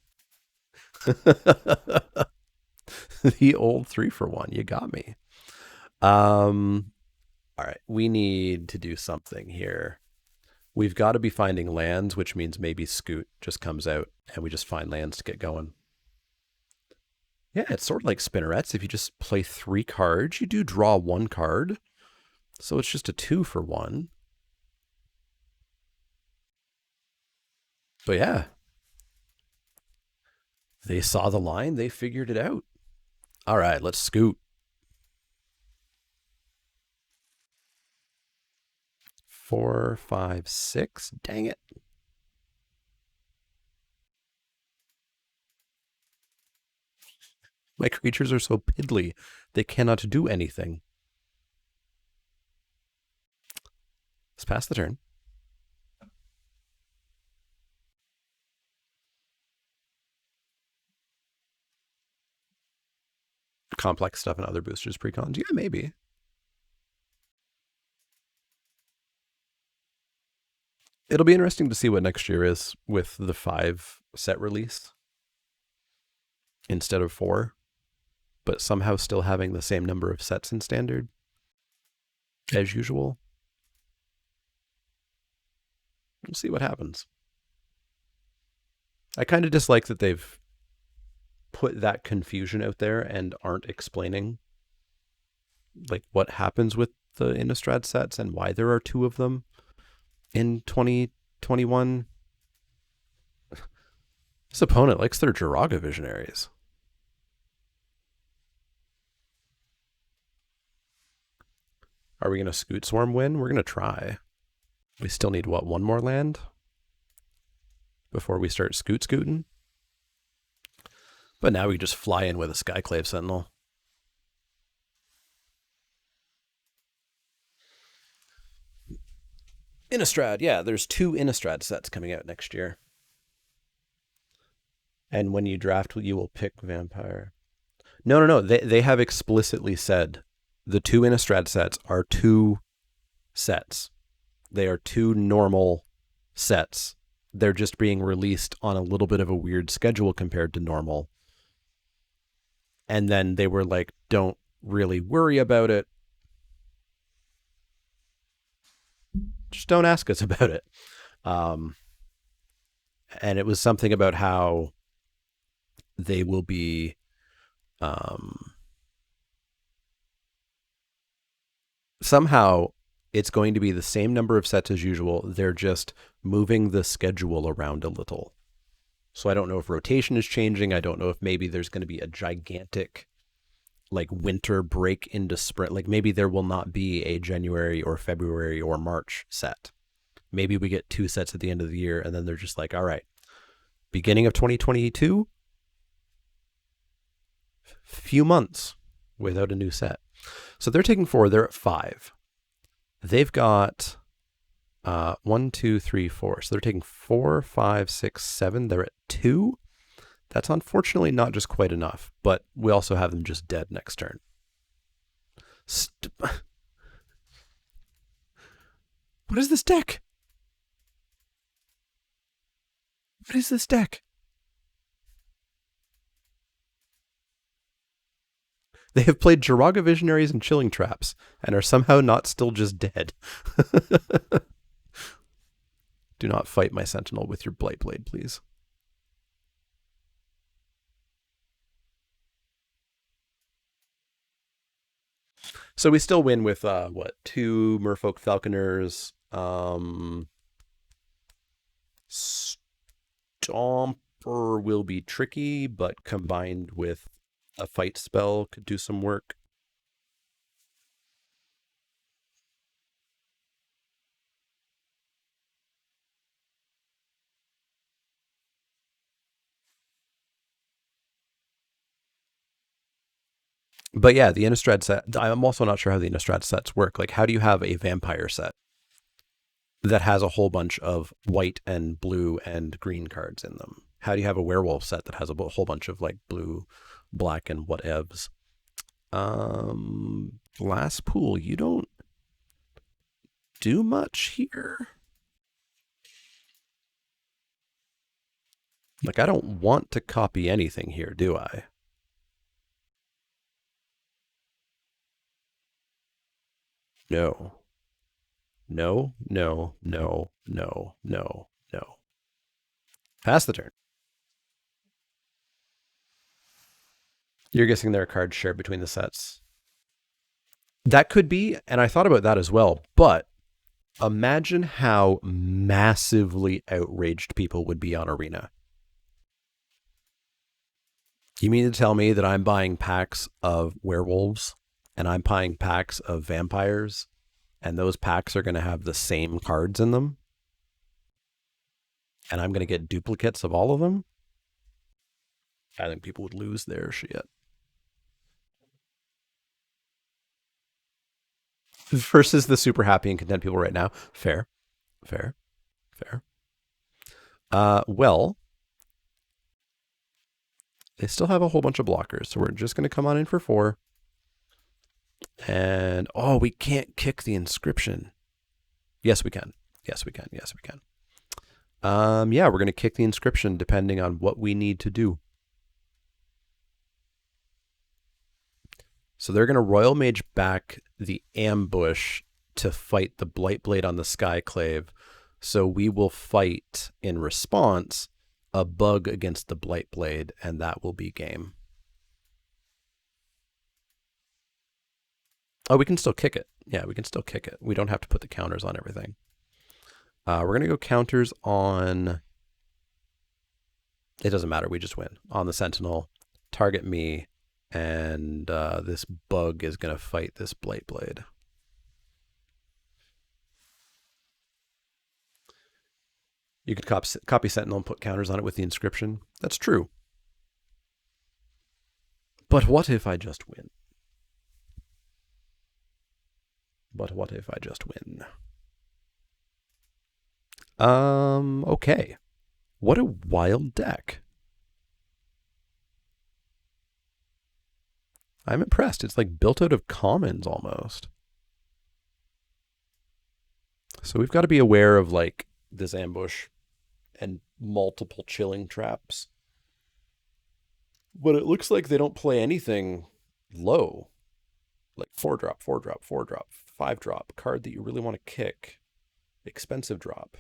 The old 3 for 1. You got me. Um, all right. We need to do something here. We've got to be finding lands, which means maybe Scoot just comes out and we just find lands to get going. Yeah, it's sort of like spinnerets. If you just play 3 cards, you do draw 1 card. So it's just a 2 for 1. But yeah, they saw the line, they figured it out. All right, let's Scoot. 4, 5, 6. Dang it. My creatures are so piddly. They cannot do anything. Let's pass the turn. Complex stuff and other boosters precons. Yeah, maybe. It'll be interesting to see what next year is with the 5 set release instead of 4, but somehow still having the same number of sets in standard as usual. We'll see what happens. I kind of dislike that they've put that confusion out there and aren't explaining like what happens with the Innistrad sets and why there are 2 of them in 2021. This opponent likes their Jiraga Visionaries. Are we going to Scoot Swarm win? We're going to try. We still need, what, 1 more land before we start scooting? But now we just fly in with a Skyclave Sentinel. Innistrad, yeah, there's 2 Innistrad sets coming out next year. And when you draft, you will pick Vampire. No. They have explicitly said the 2 Innistrad sets are 2 sets. They are 2 normal sets. They're just being released on a little bit of a weird schedule compared to normal. And then they were like, don't really worry about it. Just don't ask us about it. And it was something about how they will be somehow it's going to be the same number of sets as usual. They're just moving the schedule around a little. So I don't know if rotation is changing. I don't know if maybe there's going to be a gigantic like winter break into spring. Like maybe there will not be a January or February or March set. Maybe we get 2 sets at the end of the year and then they're just like, all right, beginning of 2022, few months without a new set. So they're taking 4. They're at 5. They've got 1, 2, 3, 4. So they're taking 4, 5, 6, 7. They're at 2. That's unfortunately not just quite enough, but we also have them just dead next turn. What is this deck? What is this deck? They have played Jiraga Visionaries and Chilling Traps and are somehow not still just dead. Do not fight my Sentinel with your Blight Blade, please. So we still win with, 2 Merfolk Falconers. Stomper will be tricky, but combined with a fight spell could do some work. But yeah, the Innistrad set, I'm also not sure how the Innistrad sets work. Like, how do you have a vampire set? that has a whole bunch of white and blue and green cards in them? How do you have a werewolf set that has a whole bunch of like blue, black, and whatevs? Last pool, you don't do much here. Like, I don't want to copy anything here, do I? No. No, no, no, no, no, no. Pass the turn. You're guessing there are cards shared between the sets. That could be, and I thought about that as well, but imagine how massively outraged people would be on Arena. You mean to tell me that I'm buying packs of werewolves and I'm buying packs of vampires and those packs are going to have the same cards in them and I'm going to get duplicates of all of them? I think people would lose their shit. Versus the super happy and content people right now. Fair, fair, fair. Well, they still have a whole bunch of blockers, so we're just going to come on in for 4. And, oh, we can't kick the inscription. Yes, we can. Yes, we can. Yes, we can. Yeah, we're going to kick the inscription depending on what we need to do. So they're going to Royal Mage back the ambush to fight the Blightblade on the Skyclave. So we will fight in response a bug against the Blightblade, and that will be game. Oh, we can still kick it. Yeah, we can still kick it. We don't have to put the counters on everything. We're going to go counters on... It doesn't matter. We just win. On the Sentinel, target me, and this bug is going to fight this Blightblade. You could copy Sentinel and put counters on it with the inscription. That's true. But what if I just win? But what if I just win? Okay. What a wild deck. I'm impressed. It's like built out of commons almost. So we've got to be aware of like this ambush and multiple chilling traps. But it looks like they don't play anything low. Like 4-drop, 4-drop, 4-drop, 5-drop, card that you really want to kick. Expensive drop.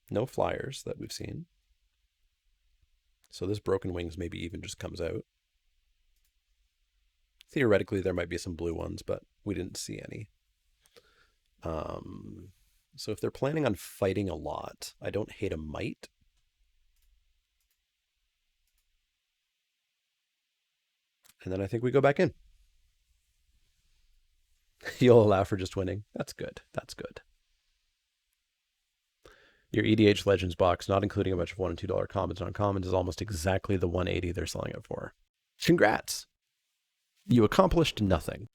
No flyers that we've seen. So this Broken Wings maybe even just comes out. Theoretically, there might be some blue ones, but we didn't see any. So if they're planning on fighting a lot, I don't hate a might. And then I think we go back in. You'll allow for just winning. That's good. That's good. Your EDH Legends box, not including a bunch of $1 and $2 commons and uncommons, is almost exactly the 180 they're selling it for. Congrats. You accomplished nothing.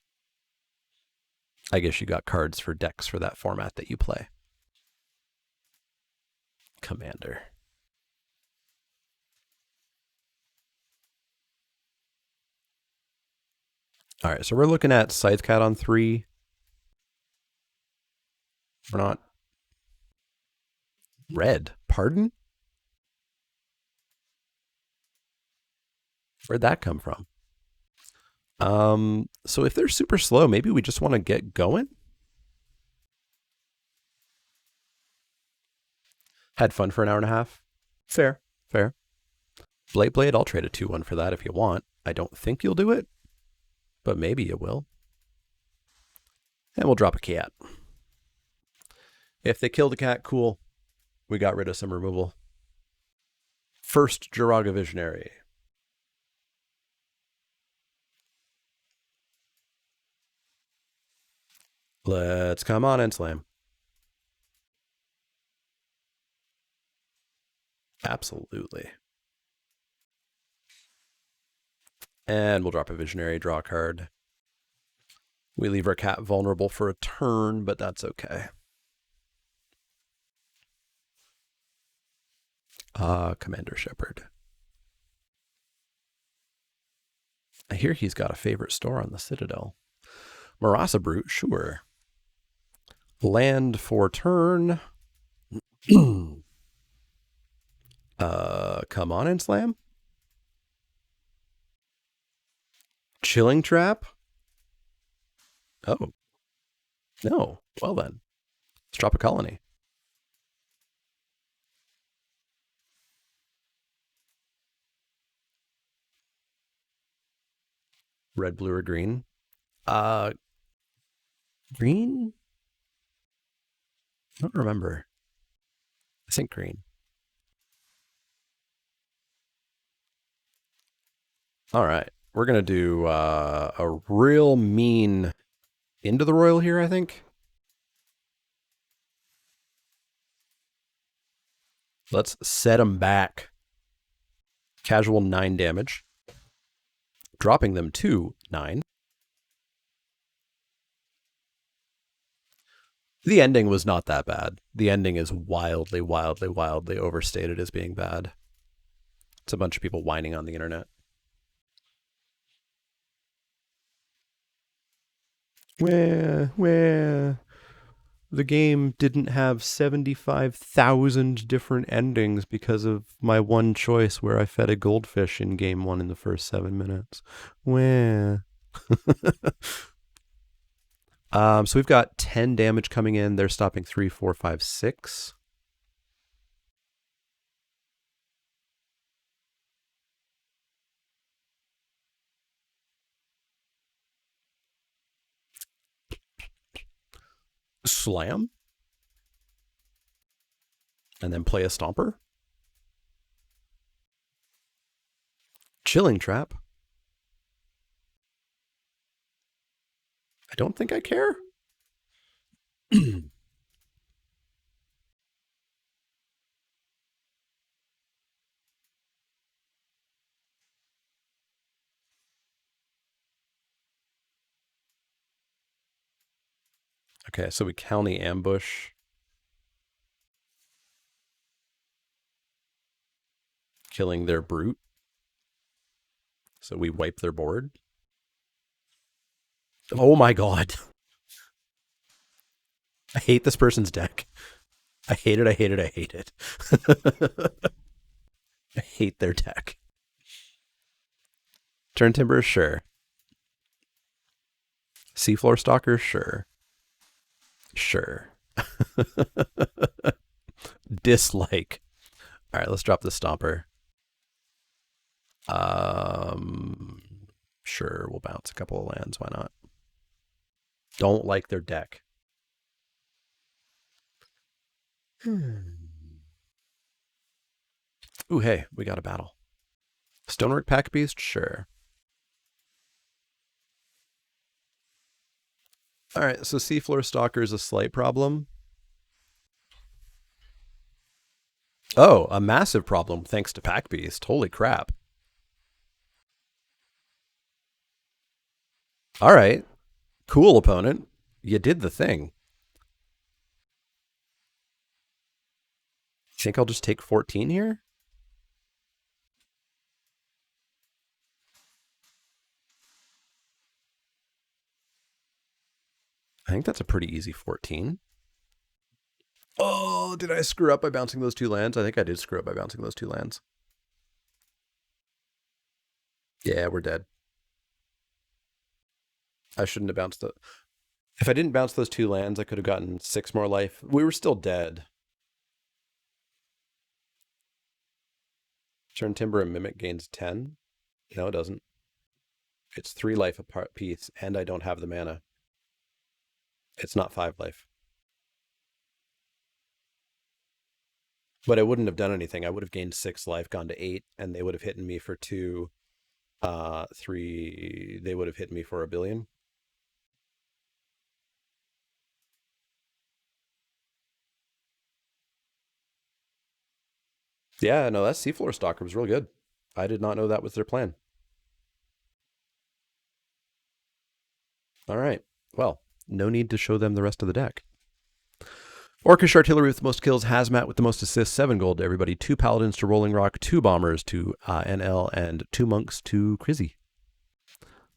I guess you got cards for decks for that format that you play. Commander. All right, so we're looking at Scythecat on 3. We're not... Red. Pardon? Where'd that come from? So if they're super slow, maybe we just want to get going. Had fun for an hour and a half. Fair, fair. Blade, I'll trade a 2-1 for that if you want. I don't think you'll do it, but maybe you will. And we'll drop a cat. If they kill the cat, cool. We got rid of some removal. First Jiraga Visionary. Let's come on and slam. Absolutely. And we'll drop a Visionary, draw a card. We leave our cat vulnerable for a turn, but that's okay. Commander Shepard. I hear he's got a favorite store on the Citadel. Marasa Brute, sure. Land for turn. Come on and slam. Chilling Trap? Oh, no. Well then, let's drop a colony. Red, blue, or green? Uh, green? I don't remember. I think green. All right. We're going to do a real mean into the royal here, I think. Let's set them back. Casual 9 damage. Dropping them to 9. The ending was not that bad. The ending is wildly, wildly, wildly overstated as being bad. It's a bunch of people whining on the internet. Where the game didn't have 75,000 different endings because of my one choice where I fed a goldfish in game 1 in the first 7 minutes. Where? So we've got 10 damage coming in. They're stopping 3, 4, 5, 6. Slam. And then play a Stomper. Chilling Trap. I don't think I care. Okay, so we county ambush. Killing their brute. So we wipe their board. Oh my god. I hate this person's deck. I hate it, I hate it, I hate it. I hate their deck. Turn Timber, sure. Seafloor Stalker, sure. Sure. Dislike. All right, let's drop the Stomper. Sure, we'll bounce a couple of lands. Why not? Don't like their deck. Ooh, hey, we got a battle. Stonework Pack Beast, sure. All right, so Seafloor Stalker is a slight problem. Oh, a massive problem thanks to Pack Beast. Holy crap. All right. Cool, opponent. You did the thing. Think I'll just take 14 here? I think that's a pretty easy 14. Oh, did I screw up by bouncing those 2 lands? I think I did screw up by bouncing those 2 lands. Yeah, we're dead. I shouldn't have bounced the. If I didn't bounce those 2 lands, I could have gotten 6 more life. We were still dead. Turn Timber and Mimic gains 10. No, it doesn't. It's 3 life a piece, and I don't have the mana. It's not 5 life. But I wouldn't have done anything. I would have gained 6 life, gone to 8, and they would have hit me for 2, 3. They would have hit me for a billion. Yeah, no, that Seafloor Stalker was real good. I did not know that was their plan. All right. Well, no need to show them the rest of the deck. Orcish Artillery with the most kills, Hazmat with the most assists, 7 gold to everybody, 2 Paladins to Rolling Rock, 2 Bombers to NL, and 2 Monks to Crizzy.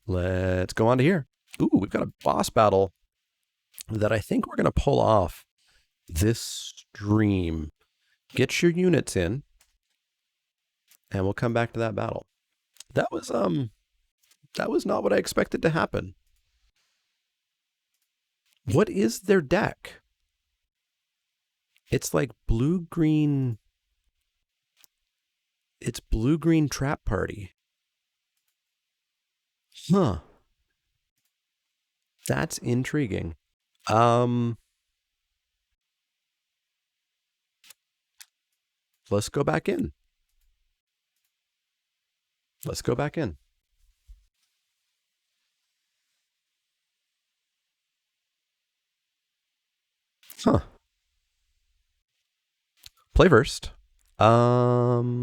Let's go on to here. Ooh, we've got a boss battle that I think we're going to pull off this stream. Get your units in, and we'll come back to that battle. That was not what I expected to happen. What is their deck? It's like blue-green. It's blue-green Trap Party. Huh. That's intriguing. Let's go back in. Let's go back in. Huh. Play first. Lord.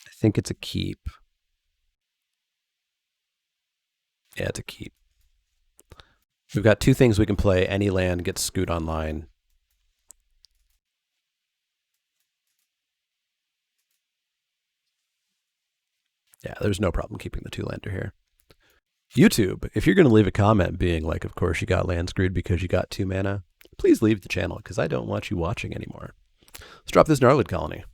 I think it's a keep. Yeah, it's a keep. We've got 2 things we can play. Any land gets Scoot online. Yeah, there's no problem keeping the 2-lander here. YouTube, if you're going to leave a comment being like, of course you got land screwed because you got 2 mana, please leave the channel because I don't want you watching anymore. Let's drop this Gnarlid Colony.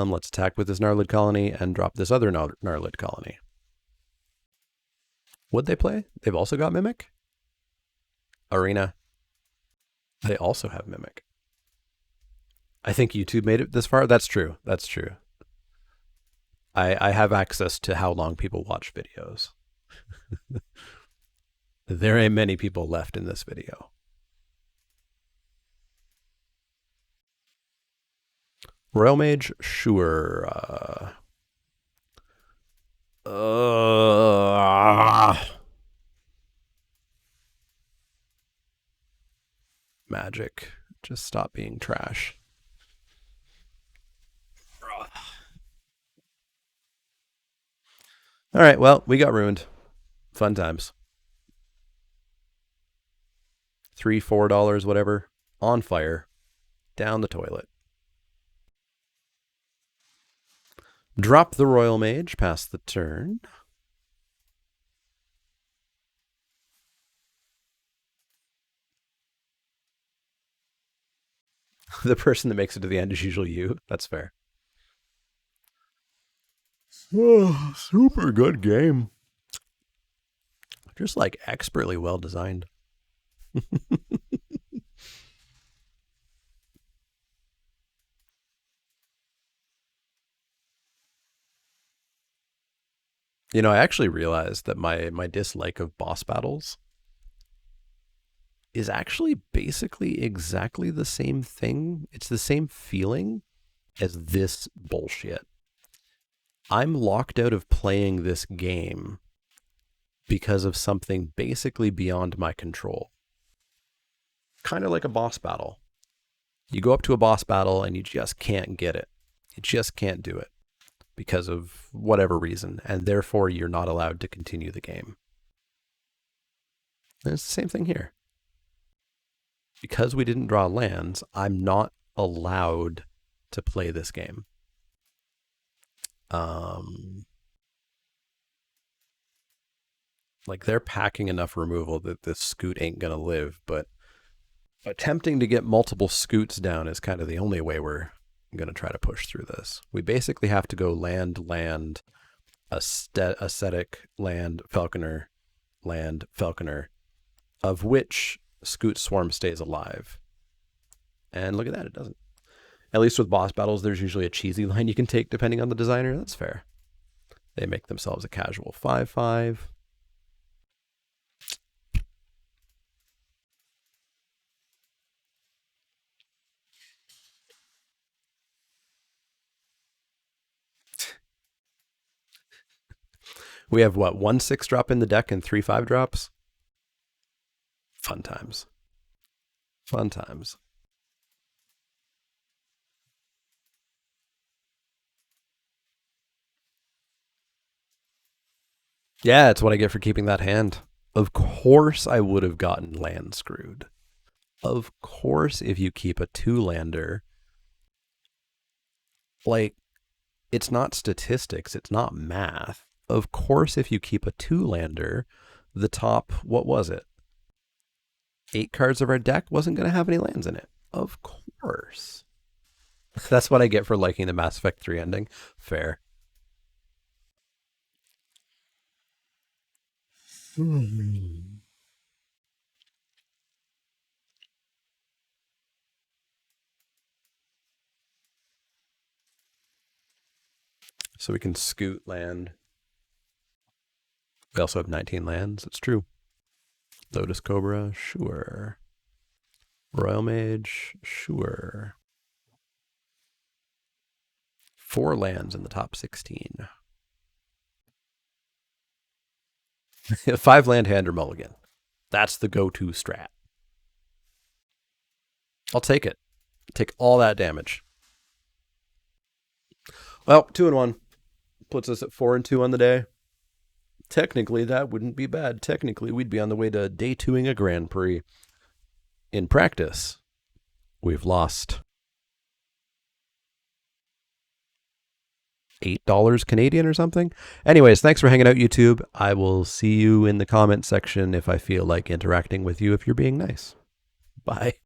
Let's attack with this Gnarlid Colony and drop this other Gnarlid Colony. What'd they play? They've also got Mimic? Arena. They also have Mimic. I think YouTube made it this far. That's true. That's true. I have access to how long people watch videos. There ain't many people left in this video. Royal Mage, sure. Magic. Just stop being trash. All right, well, we got ruined. Fun times. $3, $4, whatever. On fire. Down the toilet. Drop the Royal Mage, pass the turn. The person that makes it to the end is usually you. That's fair. Oh, super good game. Just like expertly well designed. You know, I actually realized that my dislike of boss battles is actually basically exactly the same thing. It's the same feeling as this bullshit. I'm locked out of playing this game because of something basically beyond my control. Kind of like a boss battle. You go up to a boss battle and you just can't get it. You just can't do it because of whatever reason, and therefore you're not allowed to continue the game. And it's the same thing here. Because we didn't draw lands, I'm not allowed to play this game. Like they're packing enough removal that this Scoot ain't gonna live, but attempting to get multiple Scoots down is kind of the only way we're gonna try to push through this. We basically have to go land, ascetic, land, falconer, of which Scoot Swarm stays alive. And look at that, it doesn't. At least with boss battles, there's usually a cheesy line you can take depending on the designer. That's fair. They make themselves a casual 5/5. We have what, 1/6 drop in the deck and 3 5 drops? Fun times. Fun times. Yeah, it's what I get for keeping that hand. Of course I would have gotten land screwed. Of course, if you keep a 2-lander, like, it's not statistics, it's not math. Of course, if you keep a 2-lander, the top, what was it? 8 cards of our deck wasn't going to have any lands in it. Of course. That's what I get for liking the Mass Effect 3 ending. Fair. So we can scoot land. We also have 19 lands. It's true. Lotus Cobra, sure. Royal Mage, sure. 4 lands in the top 16. 5 land hand or mulligan. That's the go-to strat. I'll take it. Take all that damage. Well, 2-1 puts us at 4-2 on the day. Technically, that wouldn't be bad. Technically, we'd be on the way to day 2ing a Grand Prix. In practice, we've lost $8 Canadian or something. Anyways, thanks for hanging out, YouTube. I will see you in the comment section if I feel like interacting with you if you're being nice. Bye.